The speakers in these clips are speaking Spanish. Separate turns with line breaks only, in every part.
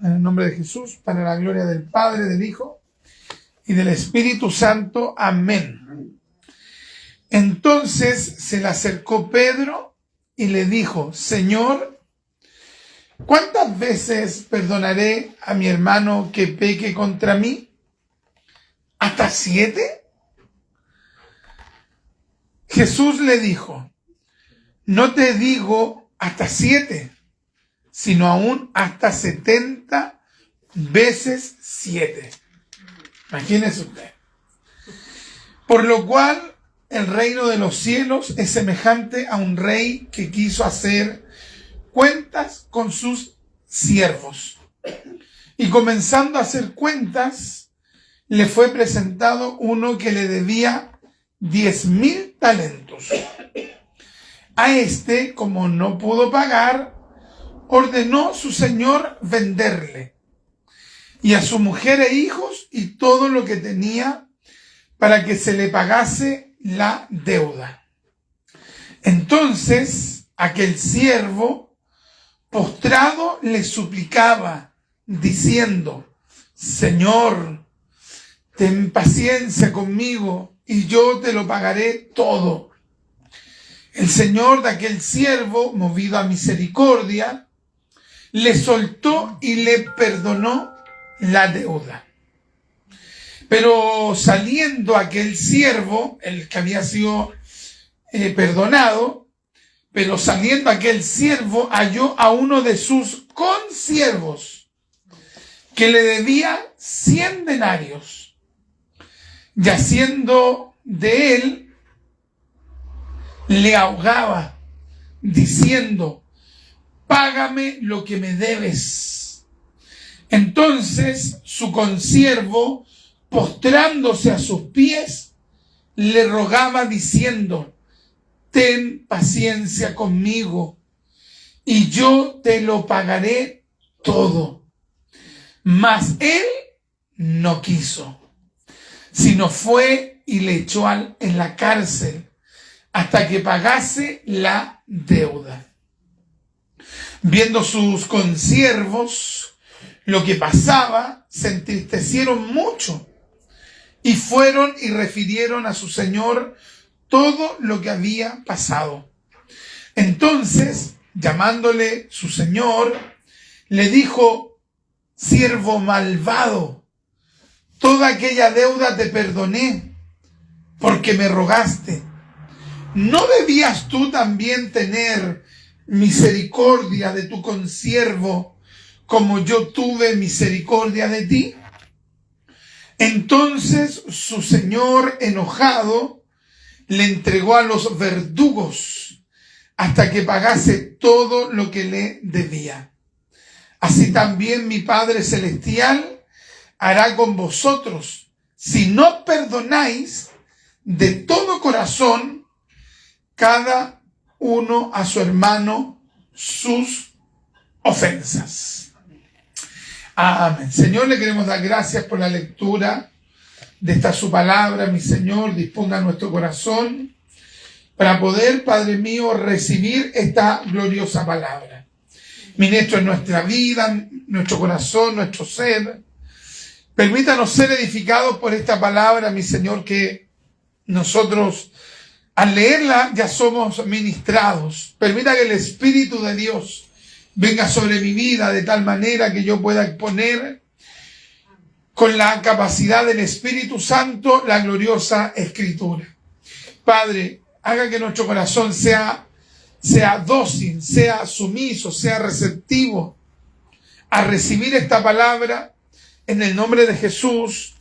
En el nombre de Jesús, para la gloria del Padre, del Hijo y del Espíritu Santo. Amén. Entonces se le acercó Pedro y le dijo: Señor, ¿cuántas veces perdonaré a mi hermano que peque contra mí? ¿Hasta 7? Jesús le dijo: no te digo hasta 7, sino aún hasta 70 veces 7. Imagínese usted. Por lo cual el reino de los cielos es semejante a un rey que quiso hacer cuentas con sus siervos. Y comenzando a hacer cuentas, le fue presentado uno que le debía 10,000 talentos. A este, como no pudo pagar, ordenó su señor venderle, y a su mujer e hijos y todo lo que tenía, para que se le pagase la deuda. Entonces aquel siervo, postrado, le suplicaba, diciendo: Señor, ten paciencia conmigo, y yo te lo pagaré todo. El señor de aquel siervo, movido a misericordia, le soltó y le perdonó la deuda. Pero saliendo aquel siervo, el que había sido perdonado, pero saliendo aquel siervo halló a uno de sus consiervos que le debía 100 denarios. Y haciendo de él, le ahogaba, diciendo: págame lo que me debes. Entonces su consiervo, postrándose a sus pies, le rogaba diciendo: ten paciencia conmigo, y yo te lo pagaré todo. Mas él no quiso, sino fue y le echó en la cárcel hasta que pagase la deuda. Viendo sus consiervos lo que pasaba, se entristecieron mucho y fueron y refirieron a su señor todo lo que había pasado. Entonces, llamándole su señor, le dijo: siervo malvado, toda aquella deuda te perdoné, porque me rogaste. ¿No debías tú también tener misericordia de tu consiervo, como yo tuve misericordia de ti? Entonces su señor, enojado, le entregó a los verdugos hasta que pagase todo lo que le debía. Así también mi Padre Celestial hará con vosotros, si no perdonáis de todo corazón cada uno a su hermano sus ofensas. Amén. Señor, le queremos dar gracias por la lectura de esta su palabra. Mi Señor, disponga nuestro corazón para poder, Padre mío, recibir esta gloriosa palabra. Ministro en nuestra vida, nuestro corazón, nuestro ser. Permítanos ser edificados por esta palabra, mi Señor, que nosotros al leerla ya somos ministrados. Permita que el Espíritu de Dios venga sobre mi vida de tal manera que yo pueda exponer con la capacidad del Espíritu Santo la gloriosa Escritura. Padre, haga que nuestro corazón sea dócil, sea sumiso, sea receptivo a recibir esta palabra en el nombre de Jesús.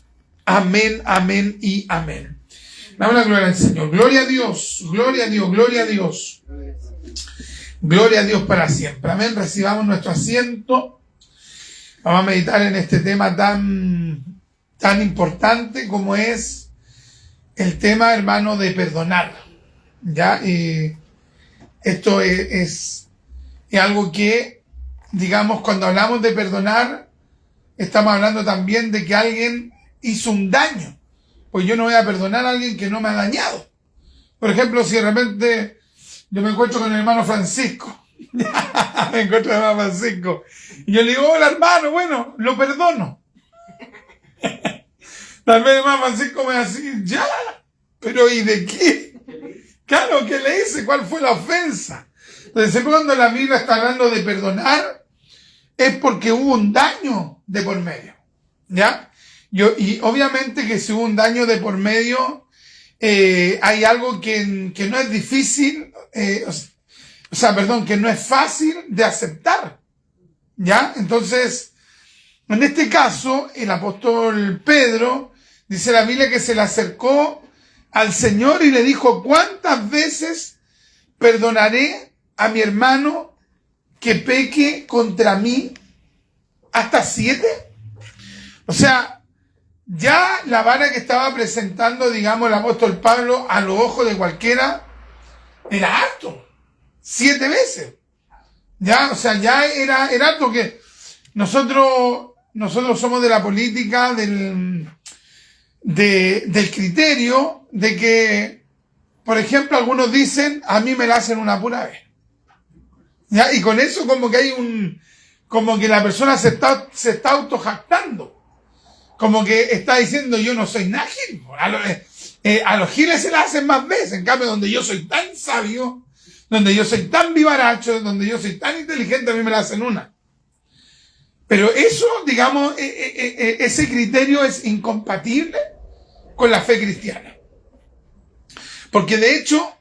Amén, amén y amén. Damos la gloria al Señor. Gloria a Dios, gloria a Dios, gloria a Dios. Gloria a Dios para siempre. Amén. Recibamos nuestro asiento. Vamos a meditar en este tema tan importante como es el tema, hermano, de perdonar. ¿Ya? Esto es algo que, digamos, cuando hablamos de perdonar, estamos hablando también de que alguien hizo un daño. Pues yo no voy a perdonar a alguien que no me ha dañado. Por ejemplo, si de repente yo me encuentro con el hermano Francisco en contra de Mamá Francisco. Y yo le digo, hola hermano, bueno, lo perdono. Tal vez Mamá Francisco me va a decir, ya, pero ¿y de qué? Claro, ¿qué le hice? ¿Cuál fue la ofensa? Entonces, siempre cuando la Biblia está hablando de perdonar, es porque hubo un daño de por medio. ¿Ya? Y obviamente que si hubo un daño de por medio, hay algo que no es difícil, que no es fácil de aceptar. ¿Ya? Entonces, en este caso, el apóstol Pedro, dice la Biblia que se le acercó al Señor y le dijo, ¿cuántas veces perdonaré a mi hermano que peque contra mí? ¿Hasta 7? O sea, ya la vara que estaba presentando, digamos, el apóstol Pablo a los ojos de cualquiera era harto. 7 veces. Ya, o sea, ya era harto que nosotros somos de la política, del criterio de que, por ejemplo, algunos dicen, a mí me la hacen una pura vez. ¿Ya? Y con eso como que como que la persona se está autojactando. Como que está diciendo, yo no soy nada gil. A los giles se la hacen más veces. En cambio, donde yo soy tan sabio, donde yo soy tan vivaracho, donde yo soy tan inteligente, a mí me la hacen una. Pero eso, digamos, ese criterio es incompatible con la fe cristiana. Porque de hecho,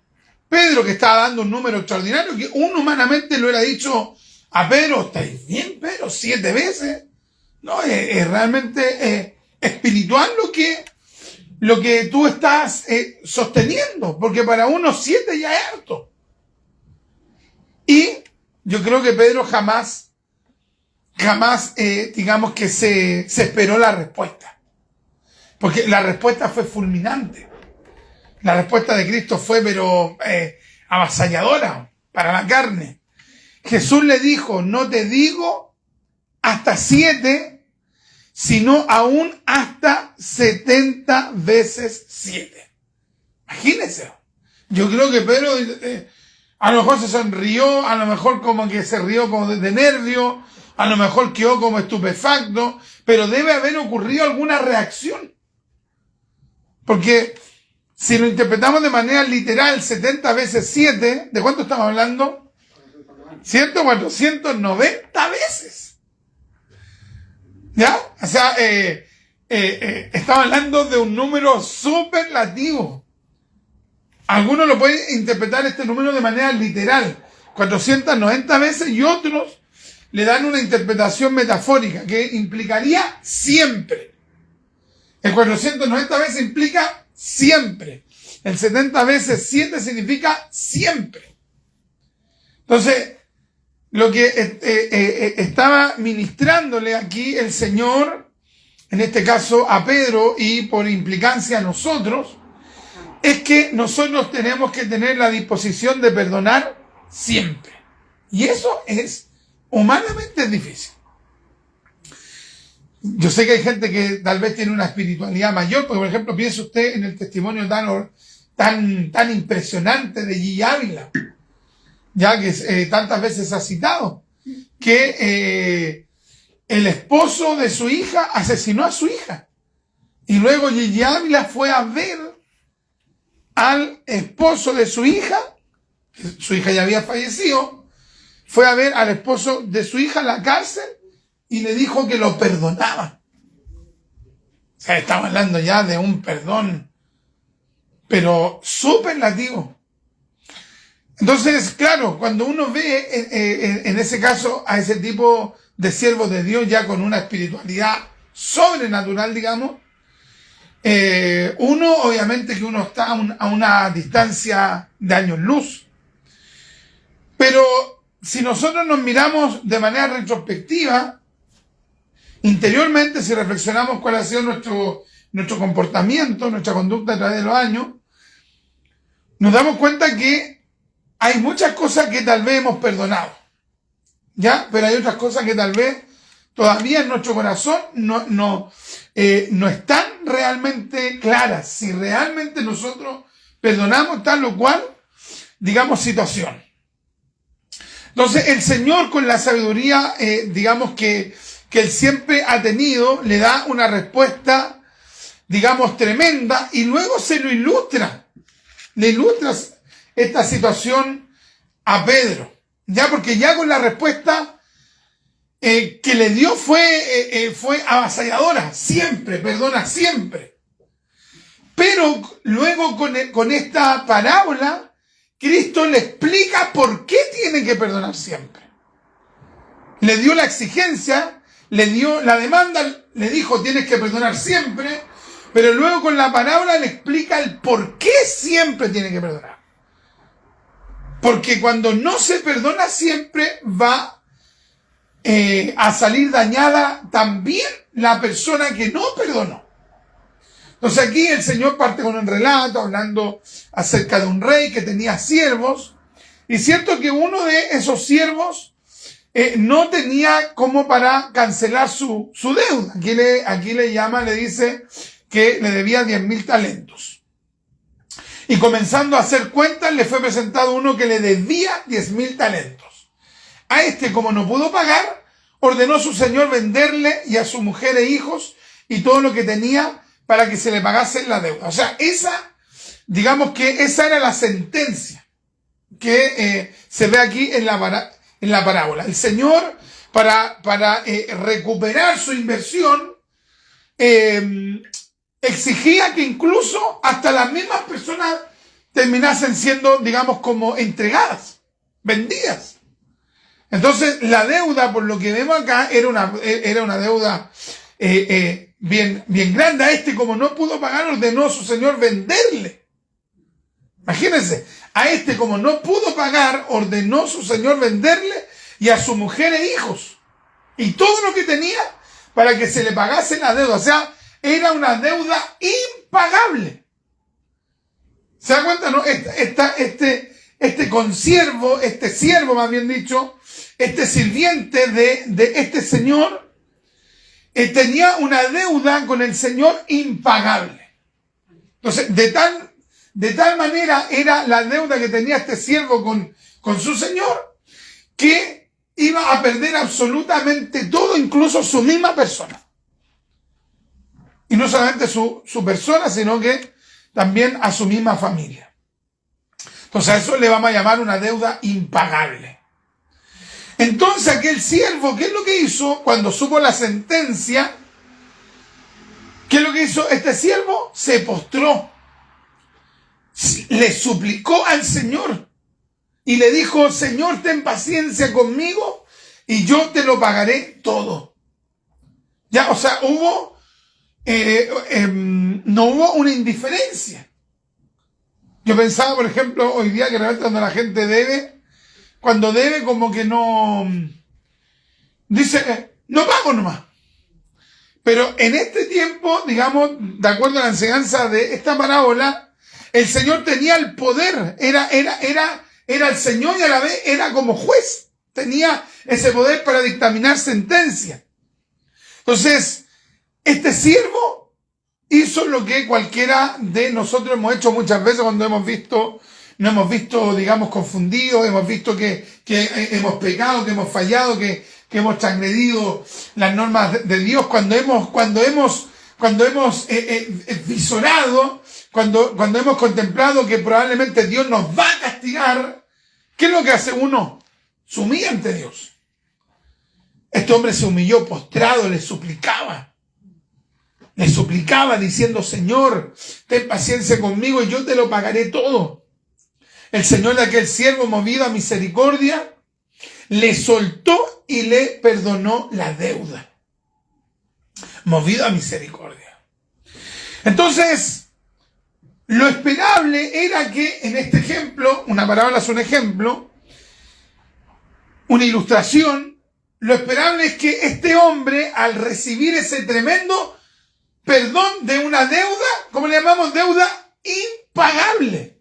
Pedro, que estaba dando un número extraordinario, que uno humanamente lo hubiera dicho a Pedro, ¿estáis bien, Pedro? 7 veces. No, es realmente espiritual lo que tú estás sosteniendo, porque para uno 7 ya es harto. Y yo creo que Pedro jamás, digamos que se esperó la respuesta. Porque la respuesta fue fulminante. La respuesta de Cristo fue, pero avasalladora para la carne. Jesús le dijo, no te digo hasta 7, sino aún hasta 70 veces 7. Imagínense. Yo creo que Pedro a lo mejor se sonrió, a lo mejor como que se rió como de nervio, a lo mejor quedó como estupefacto, pero debe haber ocurrido alguna reacción. Porque si lo interpretamos de manera literal, 70 veces 7, ¿de cuánto estamos hablando? 490 veces. ¿Ya? O sea, estamos hablando de un número superlativo. Algunos lo pueden interpretar este número de manera literal, 490 veces, y otros le dan una interpretación metafórica, que implicaría siempre. El 490 veces implica siempre. El 70 veces 7 significa siempre. Entonces, lo que estaba ministrándole aquí el Señor, en este caso a Pedro y por implicancia a nosotros, es que nosotros tenemos que tener la disposición de perdonar siempre. Y eso es humanamente difícil. Yo sé que hay gente que tal vez tiene una espiritualidad mayor, porque por ejemplo piense usted en el testimonio tan impresionante de Gigi Ávila, ya que tantas veces ha citado, que el esposo de su hija asesinó a su hija. Y luego Gigi Ávila fue a ver al esposo de su hija ya había fallecido, fue a ver al esposo de su hija en la cárcel y le dijo que lo perdonaba. O sea, estamos hablando ya de un perdón, pero superlativo. Entonces, claro, cuando uno ve en ese caso a ese tipo de siervos de Dios ya con una espiritualidad sobrenatural, digamos, uno obviamente que uno está a una distancia de años luz. Pero si nosotros nos miramos de manera retrospectiva, interiormente, si reflexionamos cuál ha sido nuestro comportamiento, nuestra conducta a través de los años, nos damos cuenta que hay muchas cosas que tal vez hemos perdonado, ¿ya? Pero hay otras cosas que tal vez todavía en nuestro corazón no están realmente claras. Si realmente nosotros perdonamos tal o cual, digamos, situación. Entonces el Señor, con la sabiduría, digamos que Él siempre ha tenido, le da una respuesta, digamos, tremenda, y luego se lo ilustra. Le ilustra esta situación a Pedro. Ya, porque ya con la respuesta que le dio fue avasalladora. Siempre, perdona siempre. Pero luego con esta parábola, Cristo le explica por qué tiene que perdonar siempre. Le dio la exigencia, le dio la demanda, le dijo tienes que perdonar siempre, pero luego con la parábola le explica el por qué siempre tiene que perdonar. Porque cuando no se perdona siempre va a salir dañada también la persona que no perdonó. Entonces aquí el Señor parte con un relato hablando acerca de un rey que tenía siervos, y cierto que uno de esos siervos no tenía como para cancelar su deuda. Aquí le dice que le debía 10.000 talentos. Y comenzando a hacer cuentas, le fue presentado uno que le debía 10.000 talentos. A este, como no pudo pagar, ordenó su señor venderle y a su mujer e hijos y todo lo que tenía para que se le pagase la deuda. O sea, digamos que esa era la sentencia que se ve aquí en la parábola. El Señor, para recuperar su inversión, exigía que incluso hasta las mismas personas terminasen siendo, digamos, como entregadas, vendidas. Entonces, la deuda, por lo que vemos acá, era una deuda bien grande. A este, como no pudo pagar, ordenó a su señor venderle. Imagínense, a este, como no pudo pagar, ordenó su señor venderle y a su mujer e hijos y todo lo que tenía para que se le pagase la deuda. O sea, era una deuda impagable. ¿Se da cuenta, no? Este consiervo, este siervo más bien dicho, este sirviente de este señor, tenía una deuda con el Señor impagable. Entonces, de tal manera era la deuda que tenía este siervo con su señor, que iba a perder absolutamente todo, incluso su misma persona. Y no solamente su persona, sino que también a su misma familia. Entonces a eso le vamos a llamar una deuda impagable. Entonces aquel siervo, ¿qué es lo que hizo cuando supo la sentencia? ¿Qué es lo que hizo este siervo? Se postró, le suplicó al Señor y le dijo: Señor, ten paciencia conmigo y yo te lo pagaré todo. Ya, o sea, no hubo una indiferencia. Yo pensaba, por ejemplo, hoy día que realmente cuando la gente debe, como que no dice, no pago nomás. Pero en este tiempo, digamos, de acuerdo a la enseñanza de esta parábola, el Señor tenía el poder, era el Señor y a la vez era como juez, tenía ese poder para dictaminar sentencia. Entonces, este siervo hizo lo que cualquiera de nosotros hemos hecho muchas veces cuando nos hemos visto, digamos, confundidos, hemos visto que hemos pecado, que hemos fallado, que hemos transgredido las normas de Dios, cuando hemos visorado, cuando hemos contemplado que probablemente Dios nos va a castigar. ¿Qué es lo que hace uno? Se humilla ante Dios. Este hombre se humilló postrado, le suplicaba diciendo: Señor, ten paciencia conmigo y yo te lo pagaré todo. El Señor de aquel siervo, movido a misericordia, le soltó y le perdonó la deuda. Movido a misericordia. Entonces, lo esperable era que en este ejemplo, una parábola es un ejemplo, una ilustración, lo esperable es que este hombre, al recibir ese tremendo perdón de una deuda, ¿cómo le llamamos? Deuda impagable.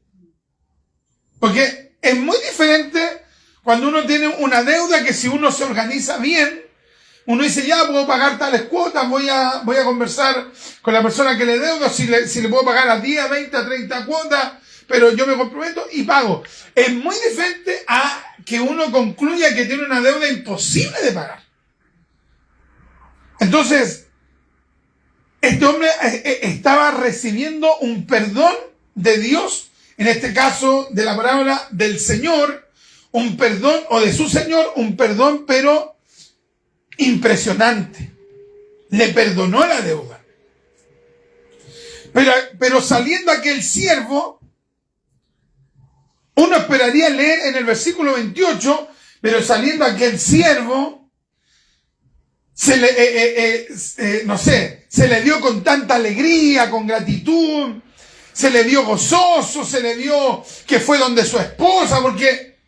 Porque es muy diferente cuando uno tiene una deuda, que si uno se organiza bien, uno dice: ya puedo pagar tales cuotas, voy a conversar con la persona que le deudo, si le puedo pagar a 10, 20, 30 cuotas, pero yo me comprometo y pago. Es muy diferente a que uno concluya que tiene una deuda imposible de pagar. Entonces, este hombre estaba recibiendo un perdón de Dios, en este caso de la parábola del Señor, un perdón, o de su Señor, un perdón, pero impresionante. Le perdonó la deuda. Pero saliendo aquel siervo, uno esperaría leer en el versículo 28, pero saliendo aquel siervo, se le dio con tanta alegría, con gratitud, se le dio gozoso, se le dio que fue donde su esposa, porque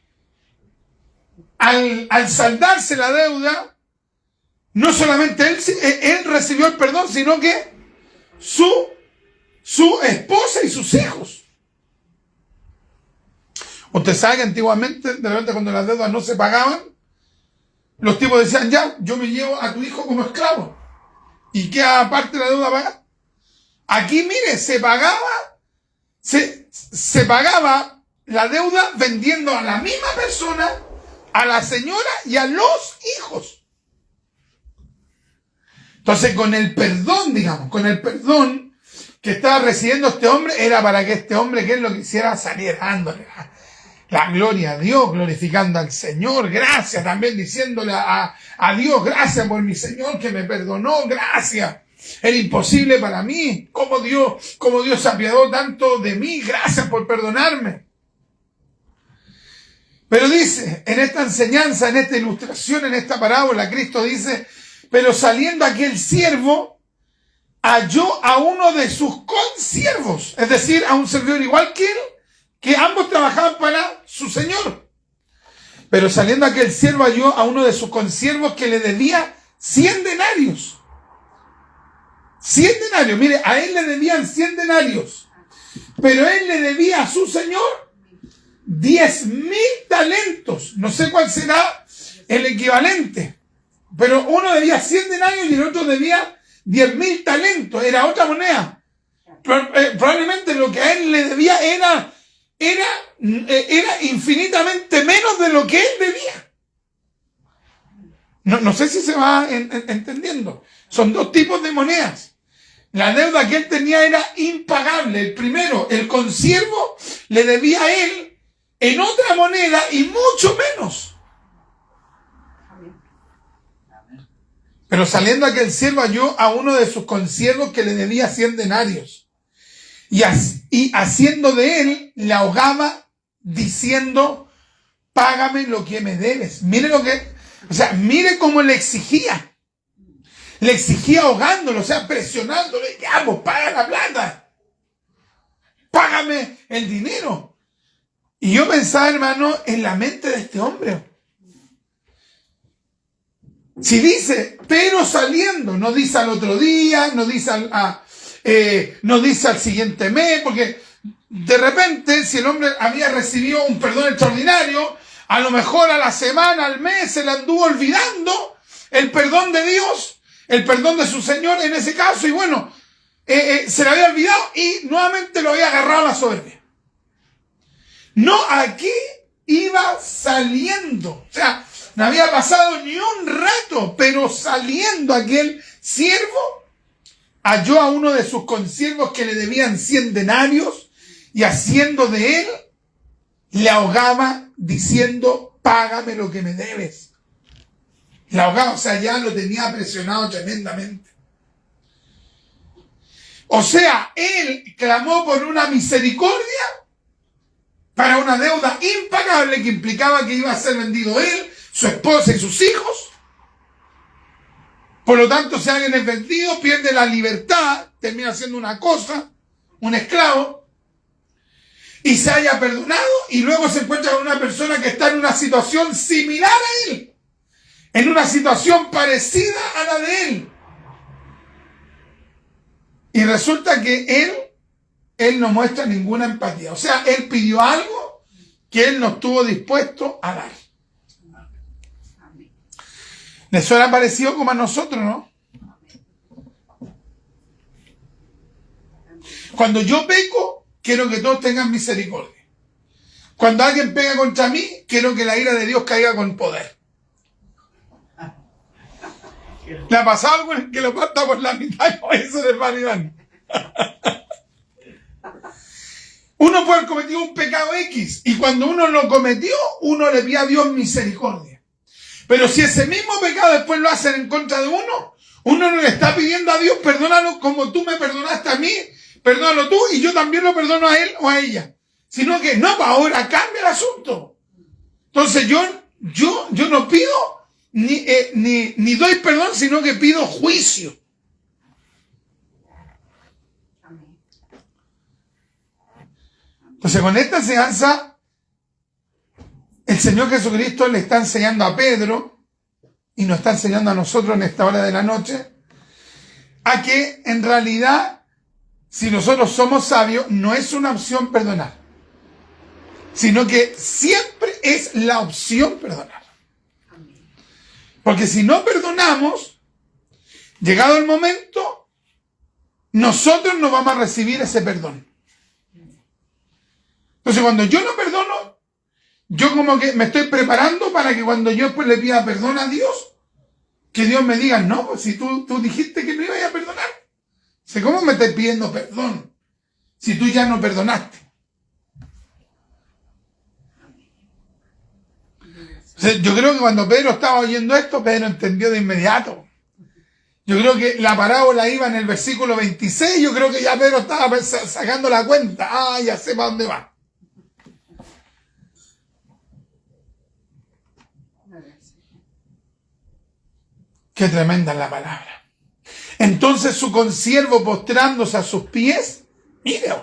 al saldarse la deuda, no solamente él recibió el perdón, sino que su esposa y sus hijos. Usted sabe que antiguamente, de repente cuando las deudas no se pagaban, los tipos decían, ya, yo me llevo a tu hijo como esclavo. ¿Y qué aparte de la deuda pagar? Aquí, mire, se pagaba la deuda vendiendo a la misma persona, a la señora y a los hijos. Entonces, con el perdón que estaba recibiendo este hombre, era para que este hombre, que él lo quisiera, salir dándole la gloria a Dios, glorificando al Señor, gracias, también diciéndole a Dios, gracias por mi Señor que me perdonó, gracias. Era imposible para mí, como Dios se apiadó tanto de mí, gracias por perdonarme. Pero dice, en esta enseñanza, en esta ilustración, en esta parábola, Cristo dice, pero saliendo aquel siervo, halló a uno de sus consiervos, es decir, a un servidor igual que él, que ambos trabajaban para su señor. Pero saliendo aquel siervo, halló a uno de sus consiervos que le debía 100 denarios. 100 denarios, mire, a él le debían 100 denarios. Pero él le debía a su señor 10.000 talentos. No sé cuál será el equivalente. Pero uno debía 100 denarios y el otro debía 10.000 talentos. Era otra moneda. Probablemente lo que a él le debía era infinitamente menos de lo que él debía. No sé si se va entendiendo. Son dos tipos de monedas. La deuda que él tenía era impagable. El primero, el consiervo, le debía a él en otra moneda y mucho menos. Pero saliendo aquel siervo, halló a uno de sus consiervos que le debía 100 denarios. Y haciendo de él, le ahogaba diciendo, págame lo que me debes. Mire mire cómo le exigía. Le exigía ahogándolo, presionándolo. Ya, pues paga la plata. Págame el dinero. Y yo pensaba, hermano, en la mente de este hombre. Si dice, pero saliendo, no dice al otro día, no dice no dice al siguiente mes, porque de repente, si el hombre había recibido un perdón extraordinario, a lo mejor a la semana, al mes, se le anduvo olvidando el perdón de Dios, el perdón de su Señor en ese caso, y bueno, se le había olvidado y nuevamente lo había agarrado a la soberbia. No, aquí iba saliendo, no había pasado ni un rato, pero saliendo aquel siervo, halló a uno de sus consiervos que le debían 100 denarios y haciendo de él, le ahogaba diciendo, págame lo que me debes. Le ahogaba, ya lo tenía presionado tremendamente. Él clamó por una misericordia para una deuda impagable que implicaba que iba a ser vendido él, su esposa y sus hijos. Por lo tanto, si alguien es vendido, pierde la libertad, termina siendo una cosa, un esclavo, y se haya perdonado, y luego se encuentra con una persona que está en una situación similar a él, en una situación parecida a la de él. Y resulta que él no muestra ninguna empatía. Él pidió algo que él no estuvo dispuesto a dar. ¿Les suena parecido como a nosotros, no? Cuando yo peco, quiero que todos tengan misericordia. Cuando alguien pega contra mí, quiero que la ira de Dios caiga con poder. ¿Le ha pasado algo en que lo parta por la mitad? No, eso es hermano Iván. Uno puede haber cometido un pecado X y cuando uno lo cometió, uno le pide a Dios misericordia. Pero si ese mismo pecado después lo hacen en contra de uno no le está pidiendo a Dios, perdónalo como tú me perdonaste a mí, perdónalo tú y yo también lo perdono a él o a ella. Sino que no, para ahora cambia el asunto. Entonces yo no pido ni doy perdón, sino que pido juicio. Entonces con esta enseñanza, el Señor Jesucristo le está enseñando a Pedro, y nos está enseñando a nosotros en esta hora de la noche, a que en realidad, si nosotros somos sabios, no es una opción perdonar, sino que siempre es la opción perdonar. Porque si no perdonamos, llegado el momento, nosotros no vamos a recibir ese perdón. Entonces cuando yo no perdono, yo como que me estoy preparando para que cuando yo pues le pida perdón a Dios, que Dios me diga, no, pues si tú dijiste que me ibas a perdonar. ¿Cómo me estás pidiendo perdón si tú ya no perdonaste? O sea, yo creo que cuando Pedro estaba oyendo esto, Pedro entendió de inmediato. Yo creo que la parábola iba en el versículo 26, yo creo que ya Pedro estaba sacando la cuenta. Ah, ya sé para dónde va. Qué tremenda es la palabra. Entonces su consiervo, postrándose a sus pies, mire,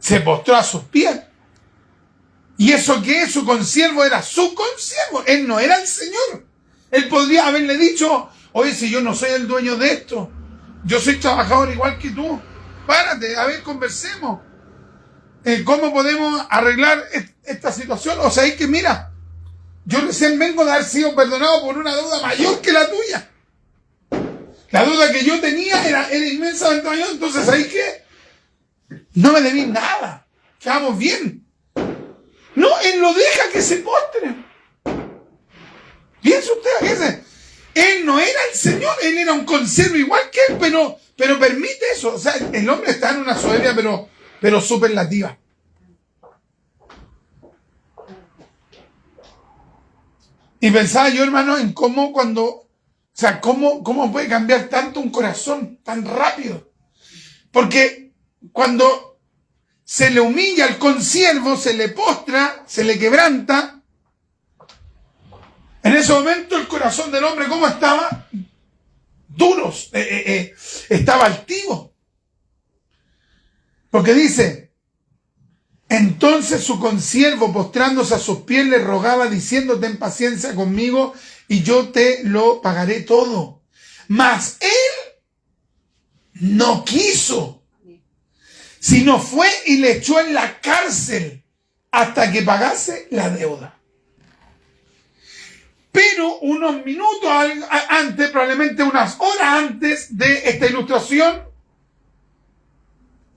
se postró a sus pies. ¿Y eso qué es? Su consiervo era su consiervo. Él no era el Señor. Él podría haberle dicho, oye, si yo no soy el dueño de esto, yo soy trabajador igual que tú, párate, a ver, conversemos. ¿Cómo podemos arreglar esta situación? O sea, es que mira, yo recién vengo de haber sido perdonado por una deuda mayor que la tuya. La deuda que yo tenía era inmensamente mayor, entonces ¿sabes qué? No me debí nada. Quedamos bien. No, él lo deja que se postre. Piensa usted, él no era el Señor, él era un consiervo igual que él, pero permite eso. O sea, el hombre está en una soberbia, pero superlativa. Y pensaba yo, hermano, en cómo cómo puede cambiar tanto un corazón tan rápido. Porque cuando se le humilla al consiervo, se le postra, se le quebranta, en ese momento el corazón del hombre, ¿cómo estaba? Duros, estaba altivo. Porque dice, entonces su consiervo, postrándose a sus pies, le rogaba diciendo, ten paciencia conmigo y yo te lo pagaré todo. Mas él no quiso, sino fue y le echó en la cárcel hasta que pagase la deuda. Pero unos minutos antes, probablemente unas horas antes de esta ilustración,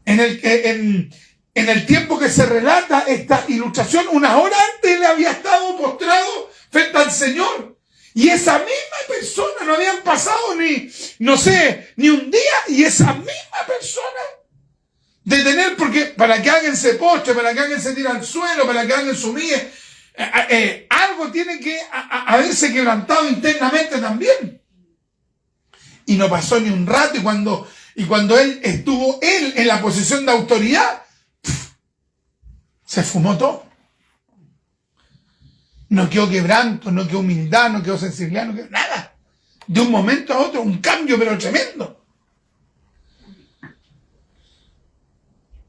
en el tiempo que se relata esta ilustración, unas horas antes le había estado postrado frente al Señor. Y esa misma persona, no habían pasado ni un día, y esa misma persona de tener, porque para que alguien se postre, para que alguien se tire al suelo, para que alguien se humille, algo tiene que haberse quebrantado internamente también. Y no pasó ni un rato, y cuando él estuvo en la posición de autoridad, se fumó todo. No quedó quebranto, no quedó humildad, no quedó sensibilidad, no quedó nada. De un momento a otro, un cambio pero tremendo.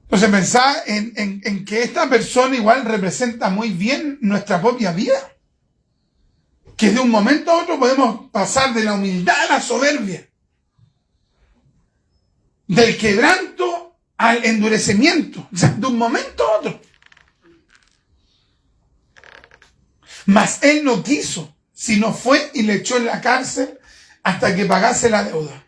Entonces pensaba en que esta persona igual representa muy bien nuestra propia vida. Que de un momento a otro podemos pasar de la humildad a la soberbia. Del quebranto al endurecimiento. O sea, de un momento a otro. Mas él no quiso, sino fue y le echó en la cárcel hasta que pagase la deuda.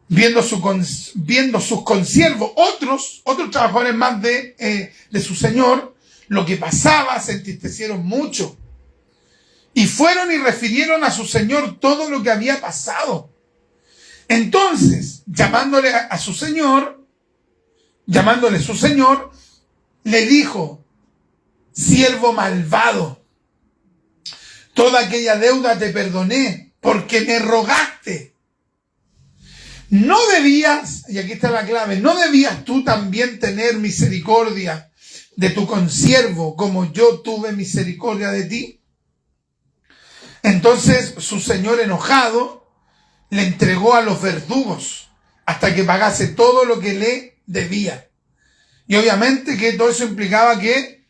viendo sus consiervos, otros trabajadores más de su señor, lo que pasaba, se entristecieron mucho. Y fueron y refirieron a su señor todo lo que había pasado. Entonces, llamándole su señor, le dijo: siervo malvado, toda aquella deuda te perdoné, porque me rogaste. No debías, y aquí está la clave, no debías tú también tener misericordia de tu consiervo, como yo tuve misericordia de ti. Entonces su señor, enojado, le entregó a los verdugos hasta que pagase todo lo que le debía. Y obviamente que todo eso implicaba que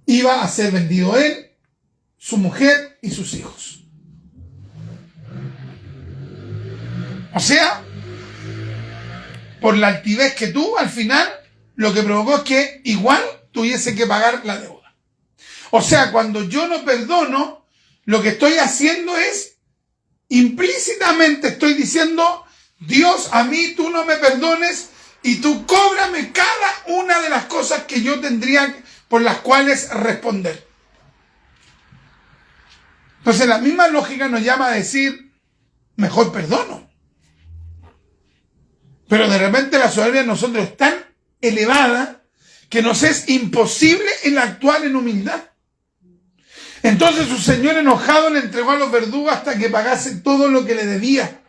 iba a ser vendido él, su mujer y sus hijos. O sea, por la altivez que tuvo, al final lo que provocó es que igual tuviese que pagar la deuda. O sea, cuando yo no perdono, lo que estoy haciendo es, implícitamente estoy diciendo: Dios, a mí tú no me perdones y tú cóbrame cada una de las cosas que yo tendría por las cuales responder. Entonces la misma lógica nos llama a decir: mejor perdono. Pero de repente la soberbia de nosotros es tan elevada que nos es imposible el actuar en humildad. Entonces su señor, enojado, le entregó a los verdugos hasta que pagase todo lo que le debía.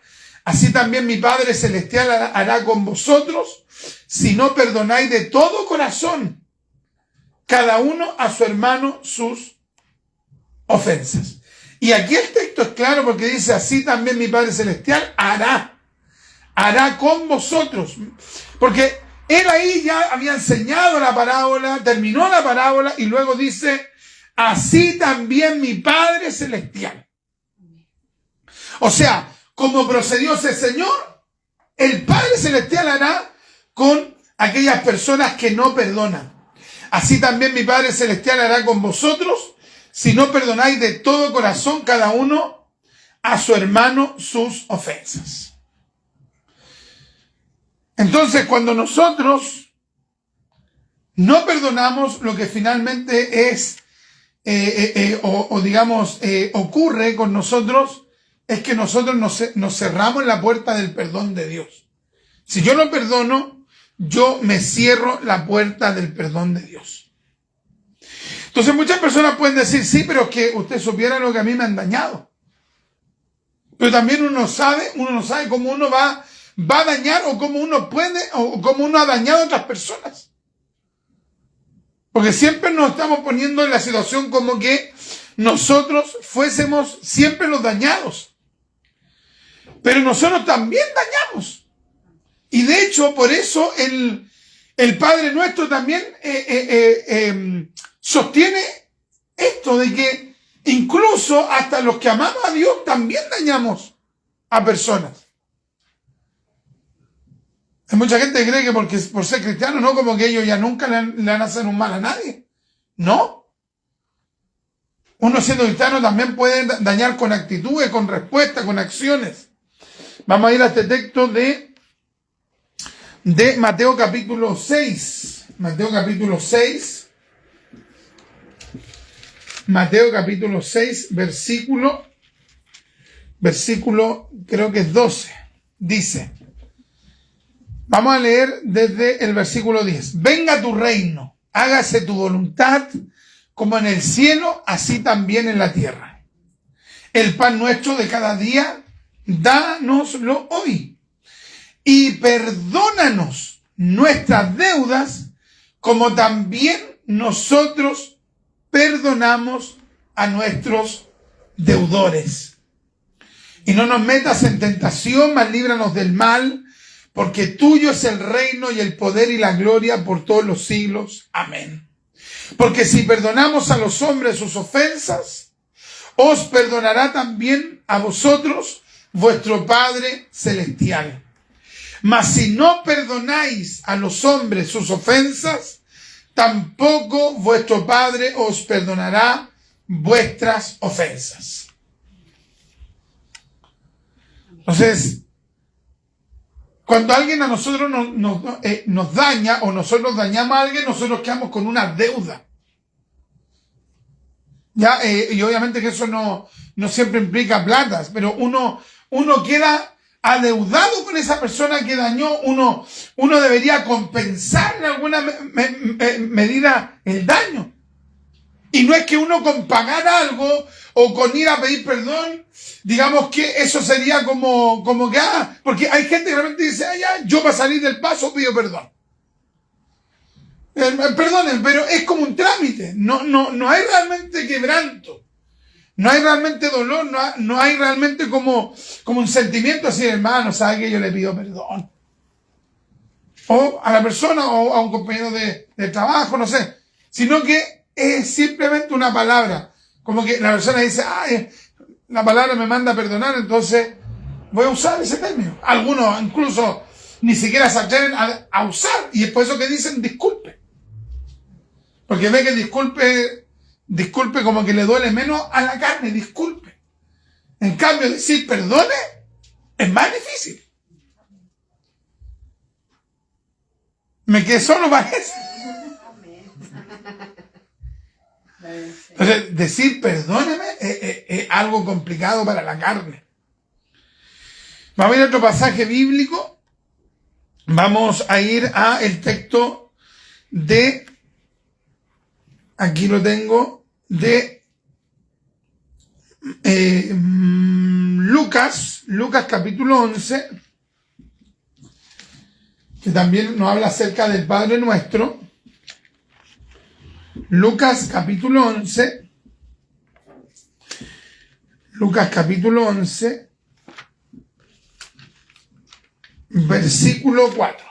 Así también mi Padre Celestial hará con vosotros, si no perdonáis de todo corazón, cada uno a su hermano, sus ofensas. Y aquí el texto es claro, porque dice: así también mi Padre Celestial hará con vosotros. Porque él ahí ya había enseñado la parábola, terminó la parábola y luego dice: así también mi Padre Celestial. O sea, como procedió ese Señor, el Padre Celestial hará con aquellas personas que no perdonan. Así también mi Padre Celestial hará con vosotros, si no perdonáis de todo corazón cada uno a su hermano sus ofensas. Entonces, cuando nosotros no perdonamos, lo que finalmente es ocurre con nosotros es que nosotros nos cerramos la puerta del perdón de Dios. Si yo no perdono, yo me cierro la puerta del perdón de Dios. Entonces muchas personas pueden decir: sí, pero es que usted supiera lo que a mí me han dañado. Pero también uno no sabe cómo uno va a dañar, o cómo uno ha dañado a otras personas. Porque siempre nos estamos poniendo en la situación como que nosotros fuésemos siempre los dañados. Pero nosotros también dañamos. Y de hecho, por eso el Padre Nuestro también sostiene esto de que incluso hasta los que amamos a Dios también dañamos a personas. Hay mucha gente que cree que por ser cristiano, no, como que ellos ya nunca le van a hacer un mal a nadie. No. Uno siendo cristiano también puede dañar con actitudes, con respuestas, con acciones. Vamos a ir a este texto de Mateo capítulo 6. Mateo capítulo 6. Mateo capítulo 6, versículo creo que es 12. Dice... Vamos a leer desde el versículo 10. Venga tu reino, hágase tu voluntad, como en el cielo, así también en la tierra. El pan nuestro de cada día, dánoslo hoy. Y perdónanos nuestras deudas, como también nosotros perdonamos a nuestros deudores. Y no nos metas en tentación, mas líbranos del mal, porque tuyo es el reino y el poder y la gloria por todos los siglos. Amén. Porque si perdonamos a los hombres sus ofensas, os perdonará también a vosotros vuestro Padre Celestial. Mas si no perdonáis a los hombres sus ofensas, tampoco vuestro Padre os perdonará vuestras ofensas. Entonces, Cuando alguien a nosotros nos daña o nosotros dañamos a alguien, nosotros quedamos con una deuda. Ya, y obviamente que eso no siempre implica platas, pero uno queda adeudado con esa persona que dañó, uno debería compensar en alguna medida el daño. Y no es que uno con pagar algo o con ir a pedir perdón, digamos que eso sería como que, porque hay gente que realmente dice, ya, yo para salir del paso pido perdón. Perdonen, pero es como un trámite, no hay realmente quebranto, no hay realmente dolor, no hay realmente como un sentimiento así, hermano, ¿sabe que yo le pido perdón? O a la persona o a un compañero de trabajo, no sé, sino que es simplemente una palabra, como que la persona dice, la palabra me manda a perdonar, entonces voy a usar ese término. Algunos incluso ni siquiera se atreven a usar, y es por eso que dicen disculpe. Porque ve que disculpe como que le duele menos a la carne, disculpe. En cambio, decir perdone es más difícil. Me quedé solo, parece. Entonces, decir perdóneme es algo complicado para la carne. Vamos a ir a otro pasaje bíblico. Vamos a ir a el texto de, aquí lo tengo, de Lucas capítulo 11, que también nos habla acerca del Padre Nuestro. Lucas capítulo 11, versículo 4.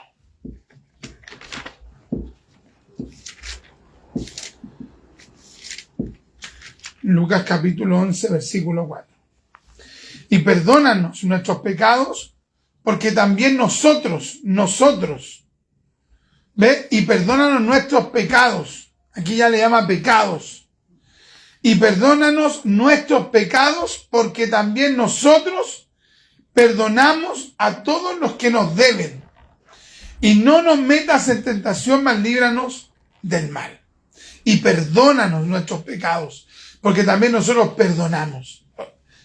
Lucas capítulo 11, versículo 4. Y perdónanos nuestros pecados, porque también nosotros, ¿ve? Y perdónanos nuestros pecados. Aquí ya le llama pecados. Y perdónanos nuestros pecados, porque también nosotros perdonamos a todos los que nos deben. Y no nos metas en tentación, mas líbranos del mal. Y perdónanos nuestros pecados, porque también nosotros perdonamos.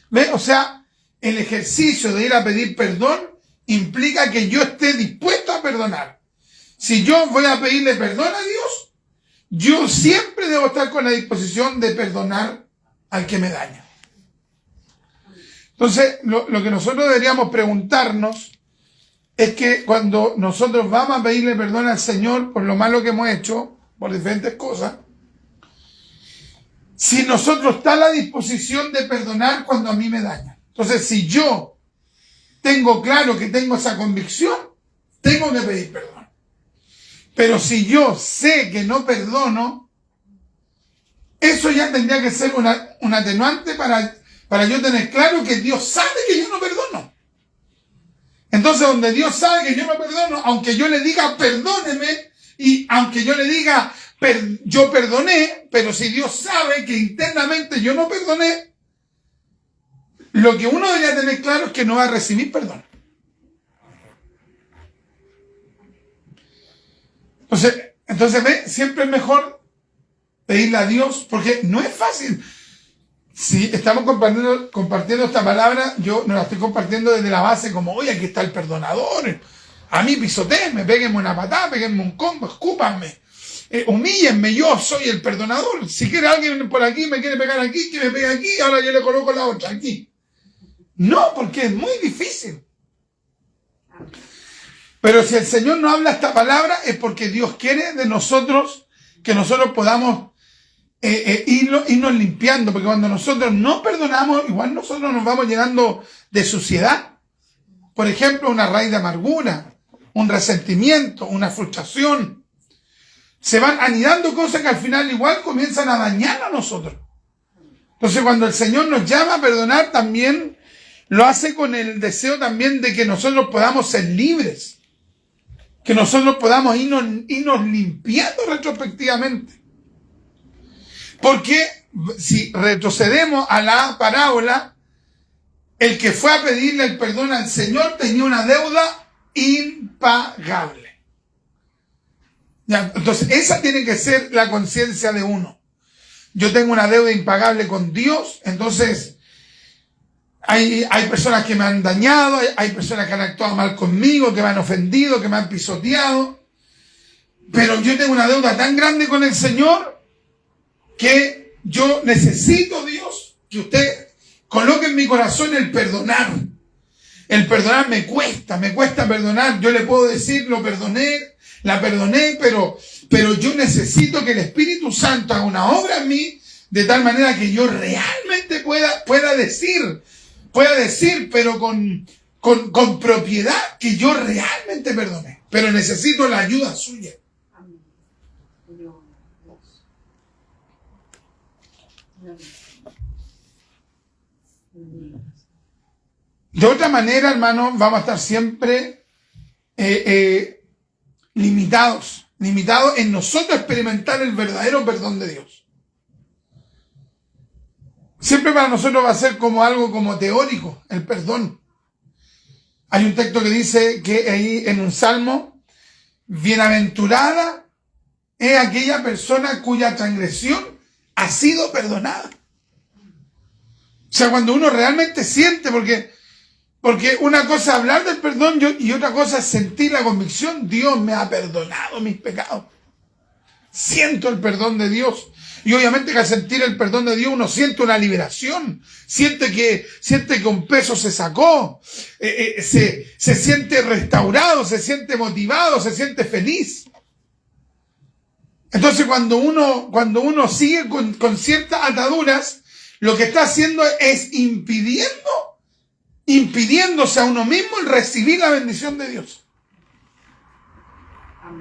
¿Ve? O sea, el ejercicio de ir a pedir perdón implica que yo esté dispuesto a perdonar. Si yo voy a pedirle perdón a Dios, yo siempre debo estar con la disposición de perdonar al que me daña. Entonces, lo que nosotros deberíamos preguntarnos es que cuando nosotros vamos a pedirle perdón al Señor por lo malo que hemos hecho, por diferentes cosas, si nosotros está a la disposición de perdonar cuando a mí me dañan. Entonces, si yo tengo claro que tengo esa convicción, tengo que pedir perdón. Pero si yo sé que no perdono, eso ya tendría que ser un atenuante para yo tener claro que Dios sabe que yo no perdono. Entonces, donde Dios sabe que yo no perdono, aunque yo le diga perdóneme, y aunque yo le diga yo perdoné, pero si Dios sabe que internamente yo no perdoné, lo que uno debería tener claro es que no va a recibir perdón. Entonces ve, siempre es mejor pedirle a Dios, porque no es fácil. Si estamos compartiendo esta palabra, yo no la estoy compartiendo desde la base como, oye, aquí está el perdonador, a mí pisotéenme, péguenme una patada, péguenme un combo, escúpanme, humíllenme, yo soy el perdonador. Si quiere alguien por aquí, me quiere pegar aquí, que me pegue aquí, ahora yo le coloco la otra aquí. No, porque es muy difícil. Pero si el Señor no habla esta palabra es porque Dios quiere de nosotros que nosotros podamos irnos limpiando, porque cuando nosotros no perdonamos, igual nosotros nos vamos llenando de suciedad. Por ejemplo, una raíz de amargura, un resentimiento, una frustración. Se van anidando cosas que al final igual comienzan a dañar a nosotros. Entonces, cuando el Señor nos llama a perdonar, también lo hace con el deseo también de que nosotros podamos ser libres. Que nosotros podamos irnos limpiando retrospectivamente. Porque si retrocedemos a la parábola, el que fue a pedirle el perdón al Señor tenía una deuda impagable. Ya, entonces, esa tiene que ser la conciencia de uno. Yo tengo una deuda impagable con Dios, entonces hay personas que me han dañado, hay personas que han actuado mal conmigo, que me han ofendido, que me han pisoteado, pero yo tengo una deuda tan grande con el Señor que yo necesito, Dios, que usted coloque en mi corazón el perdonar. El perdonar me cuesta perdonar. Yo le puedo decir, lo perdoné, la perdoné, pero yo necesito que el Espíritu Santo haga una obra en mí de tal manera que yo realmente pueda decir, pero con propiedad, que yo realmente perdoné. Pero necesito la ayuda suya. De otra manera, hermanos, vamos a estar siempre limitados en nosotros experimentar el verdadero perdón de Dios. Siempre para nosotros va a ser como algo como teórico, el perdón. Hay un texto que dice que ahí en un salmo, bienaventurada es aquella persona cuya transgresión ha sido perdonada. O sea, cuando uno realmente siente, porque una cosa es hablar del perdón y otra cosa es sentir la convicción, Dios me ha perdonado mis pecados. Siento el perdón de Dios. Y obviamente que al sentir el perdón de Dios uno siente una liberación, siente que un peso se sacó, se siente restaurado, se siente motivado, se siente feliz. Entonces cuando uno sigue con ciertas ataduras, lo que está haciendo es impidiéndose a uno mismo el recibir la bendición de Dios.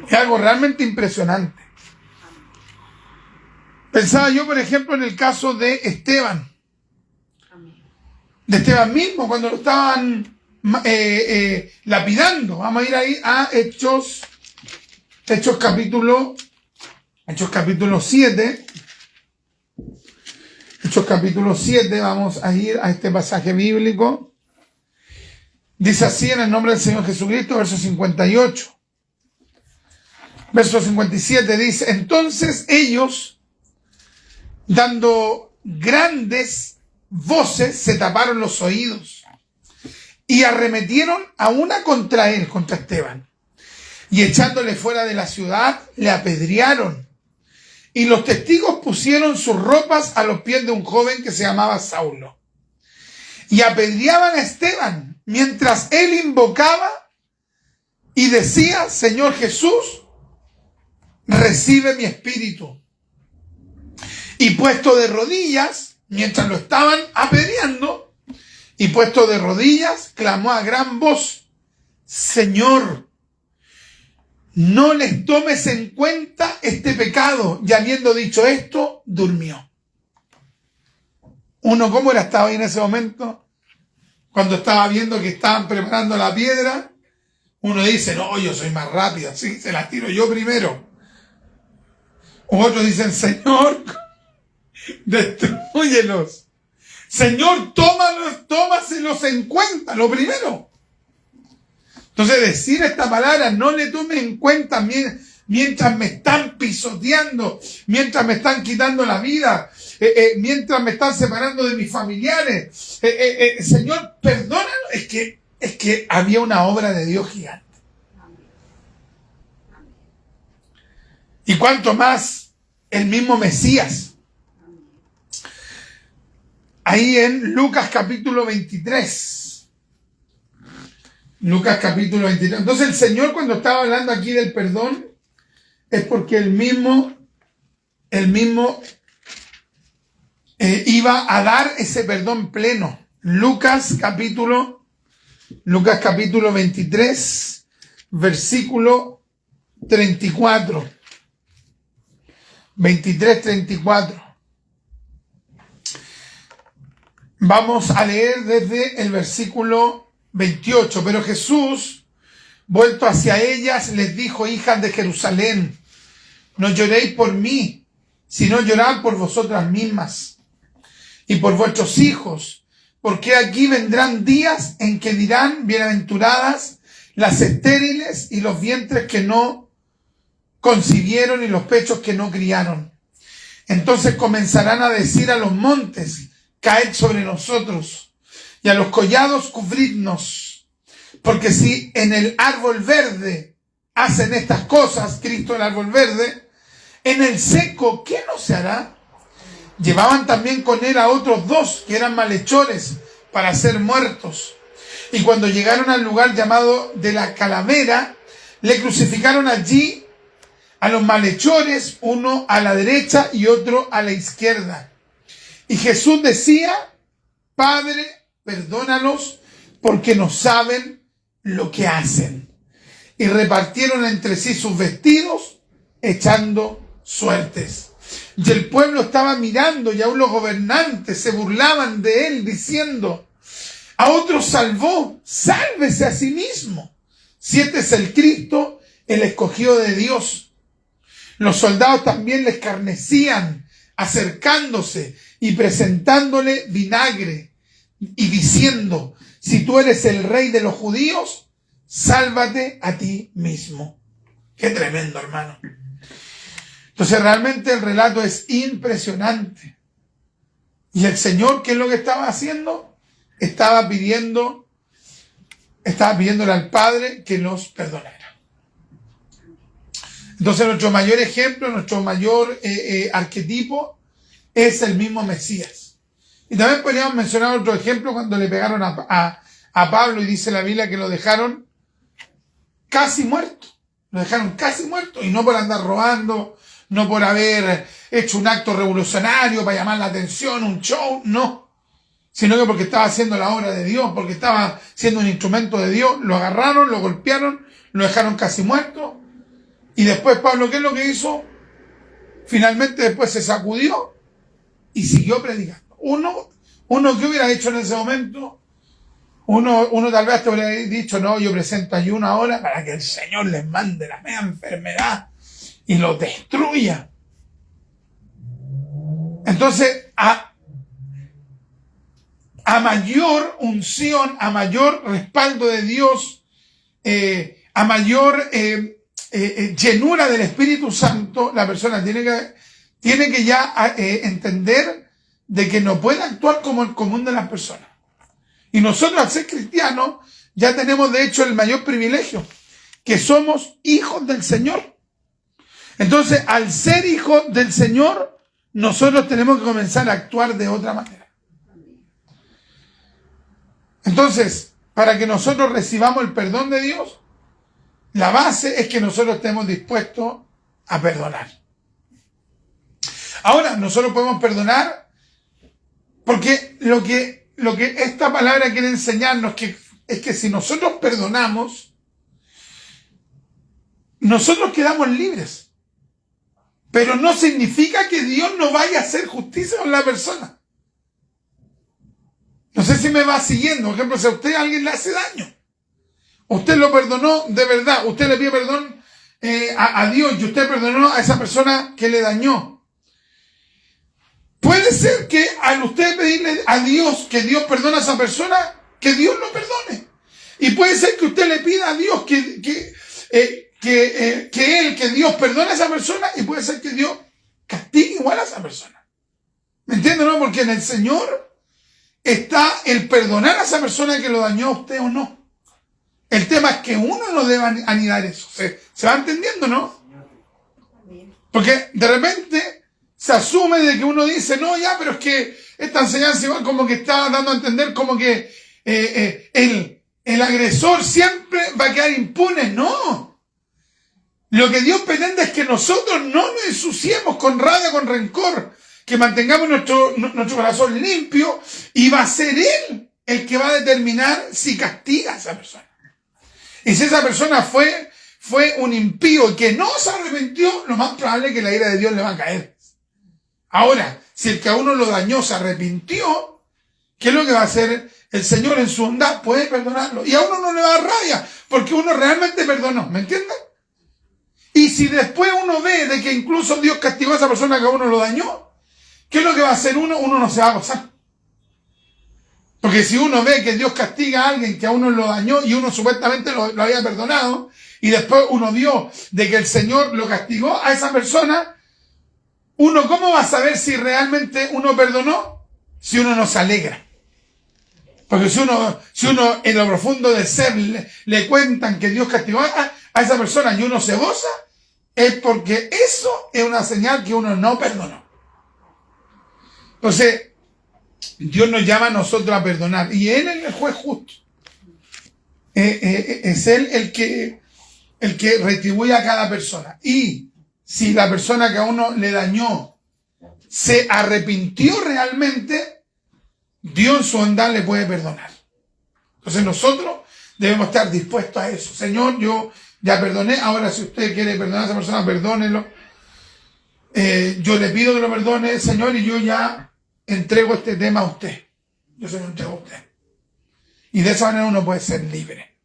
Es algo realmente impresionante. Pensaba yo, por ejemplo, en el caso de Esteban. De Esteban mismo, cuando lo estaban lapidando. Vamos a ir ahí a Hechos capítulo 7. Hechos capítulo 7, vamos a ir a este pasaje bíblico. Dice así en el nombre del Señor Jesucristo, verso 58. Verso 57 dice, entonces ellos, dando grandes voces, se taparon los oídos y arremetieron a una contra él, contra Esteban, y echándole fuera de la ciudad, le apedrearon. Y los testigos pusieron sus ropas a los pies de un joven que se llamaba Saulo. Y apedreaban a Esteban, mientras él invocaba y decía, Señor Jesús, recibe mi espíritu. Y puesto de rodillas, mientras lo estaban apedreando, y puesto de rodillas, clamó a gran voz, Señor, no les tomes en cuenta este pecado. Y habiendo dicho esto, durmió. Uno, ¿cómo estaba ahí en ese momento? Cuando estaba viendo que estaban preparando la piedra, uno dice, no, yo soy más rápido, sí, se la tiro yo primero. O otros dicen, Señor, destrúyelos. Señor, tómaselos en cuenta, lo primero. Entonces decir esta palabra, no le tome en cuenta mientras me están pisoteando, mientras me están quitando la vida, mientras me están separando de mis familiares. Señor, perdónalo. Es que había una obra de Dios gigante. Y cuanto más el mismo Mesías. Ahí en Lucas capítulo 23. Lucas capítulo 23. Entonces el Señor, cuando estaba hablando aquí del perdón, es porque él mismo iba a dar ese perdón pleno. Lucas capítulo 23, versículo 34. 23, 34. Vamos a leer desde el versículo 28. Pero Jesús, vuelto hacia ellas, les dijo, hijas de Jerusalén, no lloréis por mí, sino llorad por vosotras mismas y por vuestros hijos, porque aquí vendrán días en que dirán, bienaventuradas las estériles y los vientres que no concibieron y los pechos que no criaron. Entonces comenzarán a decir a los montes, caed sobre nosotros, y a los collados cubridnos. Porque si en el árbol verde hacen estas cosas, Cristo el árbol verde, en el seco, ¿qué no se hará? Llevaban también con él a otros dos que eran malhechores para ser muertos. Y cuando llegaron al lugar llamado de la Calavera, le crucificaron allí a los malhechores, uno a la derecha y otro a la izquierda. Y Jesús decía, Padre, perdónalos porque no saben lo que hacen. Y repartieron entre sí sus vestidos, echando suertes. Y el pueblo estaba mirando, y aún los gobernantes se burlaban de él, diciendo, a otros salvó, sálvese a sí mismo, si este es el Cristo, el escogido de Dios. Los soldados también le escarnecían, acercándose y presentándole vinagre, y diciendo, si tú eres el rey de los judíos, sálvate a ti mismo. Qué tremendo, hermano. Entonces realmente el relato es impresionante. Y el Señor, ¿qué es lo que estaba haciendo? Estaba pidiéndole al Padre que nos perdonara. Entonces nuestro mayor ejemplo, nuestro mayor arquetipo es el mismo Mesías. Y también podríamos mencionar otro ejemplo cuando le pegaron a Pablo, y dice la Biblia que lo dejaron casi muerto. Lo dejaron casi muerto, y no por andar robando, no por haber hecho un acto revolucionario para llamar la atención, un show, no. Sino que porque estaba haciendo la obra de Dios, porque estaba siendo un instrumento de Dios. Lo agarraron, lo golpearon, lo dejaron casi muerto. Y después Pablo, ¿qué es lo que hizo? Finalmente después se sacudió y siguió predicando. Uno ¿qué hubiera hecho en ese momento? Uno tal vez te hubiera dicho, no, yo presento ayuno ahora para que el Señor les mande la media enfermedad y los destruya. Entonces, a mayor unción, a mayor respaldo de Dios, a mayor llenura del Espíritu Santo, la persona tiene que ya entender de que no puede actuar como el común de las personas. Y nosotros, al ser cristianos, ya tenemos de hecho el mayor privilegio, que somos hijos del Señor. Entonces, al ser hijos del Señor, nosotros tenemos que comenzar a actuar de otra manera. Entonces, para que nosotros recibamos el perdón de Dios, la base es que nosotros estemos dispuestos a perdonar. Ahora, nosotros podemos perdonar porque lo que esta palabra quiere enseñarnos es que si nosotros perdonamos, nosotros quedamos libres. Pero no significa que Dios no vaya a hacer justicia con la persona. No sé si me va siguiendo. Por ejemplo, si a alguien le hace daño, usted lo perdonó de verdad, usted le pide perdón a Dios y usted perdonó a esa persona que le dañó. Puede ser que al usted pedirle a Dios que Dios perdone a esa persona, que Dios lo perdone. Y puede ser que usted le pida a Dios que Dios perdone a esa persona, y puede ser que Dios castigue igual a esa persona. ¿Me entienden, no? Porque en el Señor está el perdonar a esa persona que lo dañó a usted o no. El tema es que uno no debe anidar eso. ¿Se va entendiendo, no? Porque de repente se asume de que uno dice, no, ya, pero es que esta enseñanza igual como que está dando a entender como que el agresor siempre va a quedar impune. No. Lo que Dios pretende es que nosotros no nos ensuciemos con rabia, con rencor, que mantengamos nuestro corazón limpio, y va a ser Él el que va a determinar si castiga a esa persona. Y si esa persona fue un impío y que no se arrepintió, lo más probable es que la ira de Dios le va a caer. Ahora, si el que a uno lo dañó se arrepintió, ¿qué es lo que va a hacer? El Señor en su bondad puede perdonarlo. Y a uno no le va a dar rabia, porque uno realmente perdonó. ¿Me entienden? Y si después uno ve de que incluso Dios castigó a esa persona que a uno lo dañó, ¿qué es lo que va a hacer uno? Uno no se va a gozar. Porque si uno ve que Dios castiga a alguien que a uno lo dañó y uno supuestamente lo había perdonado, y después uno vio de que el Señor lo castigó a esa persona, uno, ¿cómo va a saber si realmente uno perdonó? Si uno no se alegra. Porque si uno en lo profundo del ser le cuentan que Dios castigó a esa persona y uno se goza, es porque eso es una señal que uno no perdonó. Entonces, Dios nos llama a nosotros a perdonar. Y Él es el juez justo. Es Él el que retribuye a cada persona. Y si la persona que a uno le dañó se arrepintió realmente, Dios en su bondad le puede perdonar. Entonces nosotros debemos estar dispuestos a eso. Señor, yo ya perdoné, ahora si usted quiere perdonar a esa persona, perdónelo. Yo le pido que lo perdone, Señor, y yo ya entrego este tema a usted. Yo se lo entrego a usted. Y de esa manera uno puede ser libre.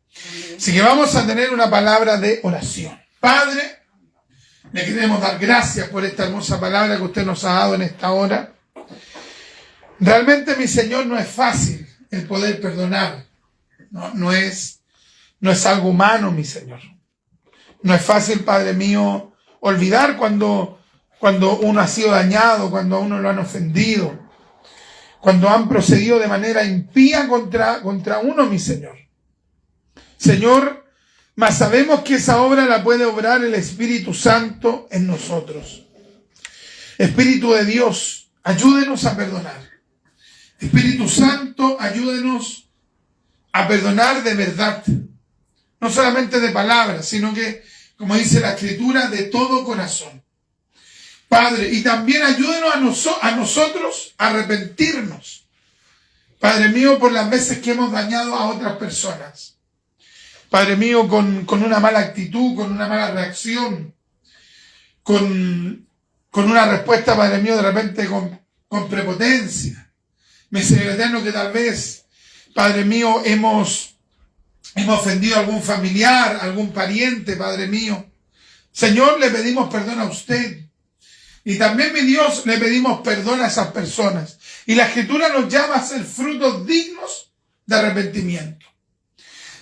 Así que vamos a tener una palabra de oración. Padre, le queremos dar gracias por esta hermosa palabra que usted nos ha dado en esta hora. Realmente, mi Señor, no es fácil el poder perdonar. No es algo humano, mi Señor. No es fácil, Padre mío, olvidar cuando uno ha sido dañado, cuando a uno lo han ofendido, cuando han procedido de manera impía contra uno, mi Señor. Señor, mas sabemos que esa obra la puede obrar el Espíritu Santo en nosotros. Espíritu de Dios, ayúdenos a perdonar. Espíritu Santo, ayúdenos a perdonar de verdad. No solamente de palabras, sino que, como dice la Escritura, de todo corazón. Padre, y también ayúdenos a nosotros a arrepentirnos. Padre mío, por las veces que hemos dañado a otras personas. Padre mío, con una mala actitud, con una mala reacción, con una respuesta, Padre mío, de repente con prepotencia. Mi Señor eterno, que tal vez, Padre mío, hemos ofendido a algún familiar, a algún pariente, Padre mío. Señor, le pedimos perdón a usted. Y también, mi Dios, le pedimos perdón a esas personas. Y la Escritura nos llama a ser frutos dignos de arrepentimiento.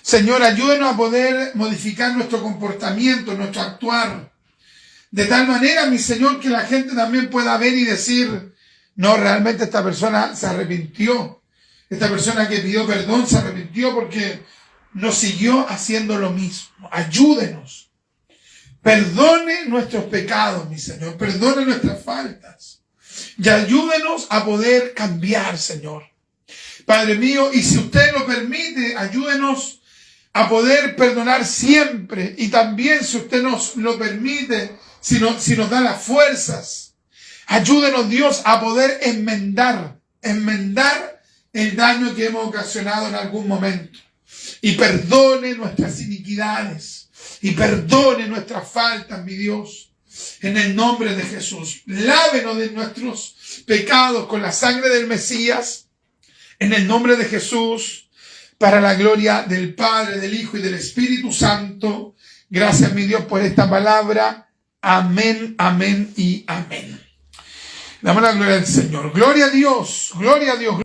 Señor, ayúdenos a poder modificar nuestro comportamiento, nuestro actuar. De tal manera, mi Señor, que la gente también pueda ver y decir, no, realmente esta persona se arrepintió. Esta persona que pidió perdón se arrepintió porque no siguió haciendo lo mismo. Ayúdenos. Perdone nuestros pecados, mi Señor. Perdone nuestras faltas. Y ayúdenos a poder cambiar, Señor. Padre mío, y si usted lo permite, ayúdenos a poder perdonar siempre. Y también, si usted nos lo permite, si nos da las fuerzas, ayúdenos, Dios, a poder enmendar el daño que hemos ocasionado en algún momento. Y perdone nuestras iniquidades. Y perdone nuestras faltas, mi Dios. En el nombre de Jesús. Lávenos de nuestros pecados con la sangre del Mesías. En el nombre de Jesús. Para la gloria del Padre, del Hijo y del Espíritu Santo. Gracias, mi Dios, por esta palabra. Amén, amén y amén. Damos la gloria al Señor. Gloria a Dios, gloria a Dios.